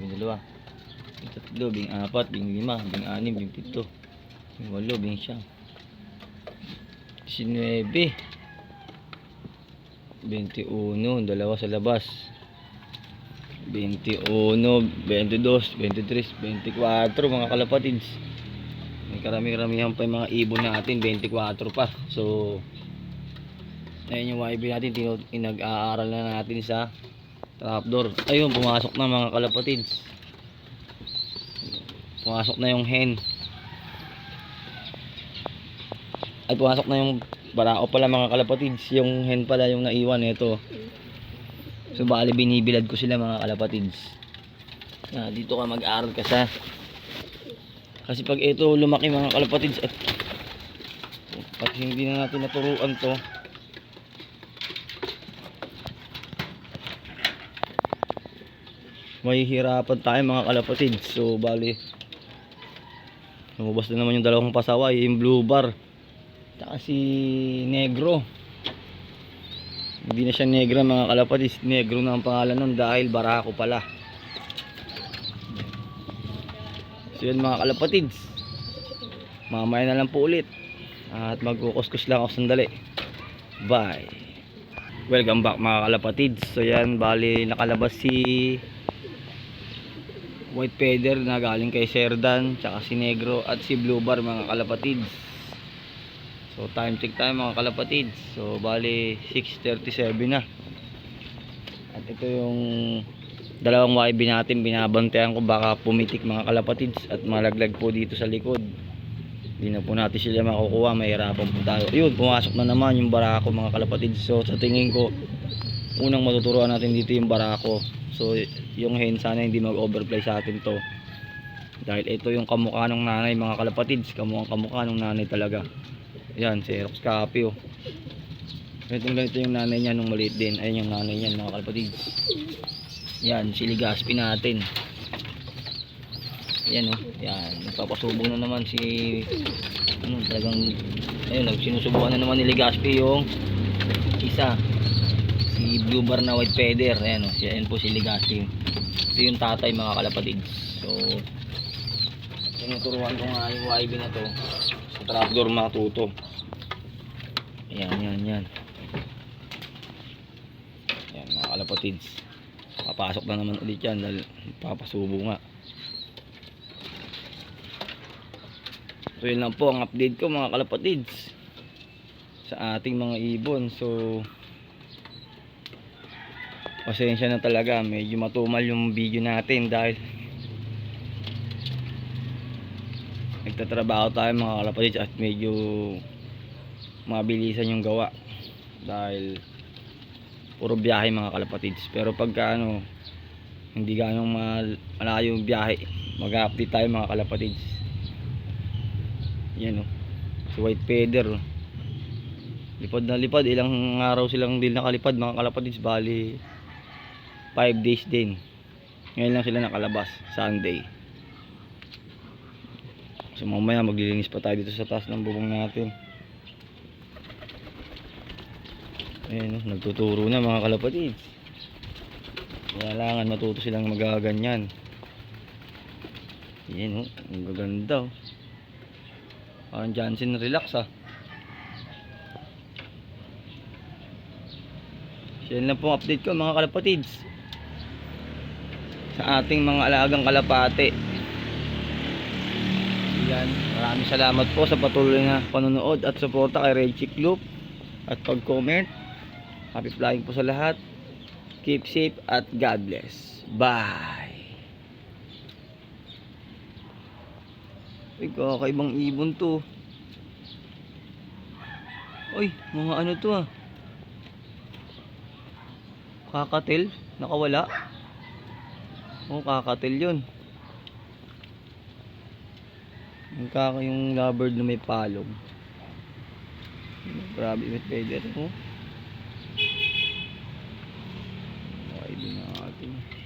bing 2, bing 3, bing 4, bing 5, bing 6, bing 7, bing 8, bing 9, 19, 21, dalawa sa labas, 21, 22, 23, 24 mga kalapatids. May karami-ramihan pa yung mga ibon natin, 24 pa. So ayun yung YB natin, inag-aaral na natin sa trapdoor. Ayun, pumasok na mga kalapatids. Pumasok na yung hen. Ay, pumasok na yung barako pala mga kalapatids. Yung hen pala yung naiwan ito. So bali binibilad ko sila mga kalapatids. Dito ka mag-aaral ka sa. Kasi pag ito lumaki mga kalapatids at pag hindi na natin naturuan to, mahihirapan tayo mga kalapatids. So bali lumabas na naman yung dalawang pasaway, yung blue bar at si negro. Hindi na siya negra mga kalapatids, negro na ang pangalan nun dahil barako pala. So yun mga kalapatids, mamaya na lang po ulit at magkukuskus lang ako sandali. Bye. Welcome back mga kalapatids. So yan, bali nakalabas si white feather na galing kay Serdan, tsaka si negro at si blue bar mga kalapatids. So time check tayo mga kalapatids. So bali 6:37 na. At ito yung dalawang YB natin, binabantayan ko baka pumitik mga kalapatids at malaglag po dito sa likod. Hindi na po natin sila makukuha, mahirapan po tayo. Ayun, pumasok na naman yung barako mga kalapatids. So sa tingin ko, unang matuturuan natin dito yung barako. So yung hen sana hindi mag-overplay sa atin to. Dahil ito yung kamukha ng nanay mga kalapatids, kamukha ng nanay talaga. Yan, si Xerox copy oh. Ganito yung nanay niya nung maliit din. Ayun yung nanay niya mga kalapatids. Yan, si Legaspi natin. Yan oh, yan. Nagpapasubong na naman si talagang ayun, sinusubukan na naman ni Legaspi yung isa, si blue bar na white feather. Ayan oh, yan po si Legaspi. Ito yung tatay mga kalapatids. So tinuturuan ko nga yung YB na to sa trapdoor matuto. Yan. Yan mga kalapatids. Papasok na naman ulit yan dahil papasubo nga. So yun lang po ang update ko mga kalapatids. sa ating mga ibon. So pasensya na talaga, medyo matumal yung video natin dahil nagtatrabaho tayo mga kalapatids at medyo mabilisan yung gawa dahil puro biyahe mga kalapatids. Pero pagka hindi ganong malayo yung biyahe, mag-update tayo mga kalapatids. Yan si white feather lipad na lipad, ilang araw silang din nakalipad mga kalapatids, bali 5 days din. Ngayon lang sila nakalabas, Sunday. So mamaya maglilinis pa tayo dito sa taas ng bubong natin. Ayan nagtuturo na mga kalapatids. Kailangan matuto silang magaganyan. Ayan ang gaganda parang Johnson relax Yan lang pong update ko mga kalapatids sa ating mga alagang kalapate. Yan, maraming salamat po sa patuloy na panonood at suporta kay Red Chick Loop at pag-comment. Happy flying po sa lahat. Keep safe at God bless. Bye. Uy, kakaibang ibon to. Uy, mga ano to kakatil, nakawala. Kakatil yun. Yung lovebird na may palong. Grabe with feather Okay din natin.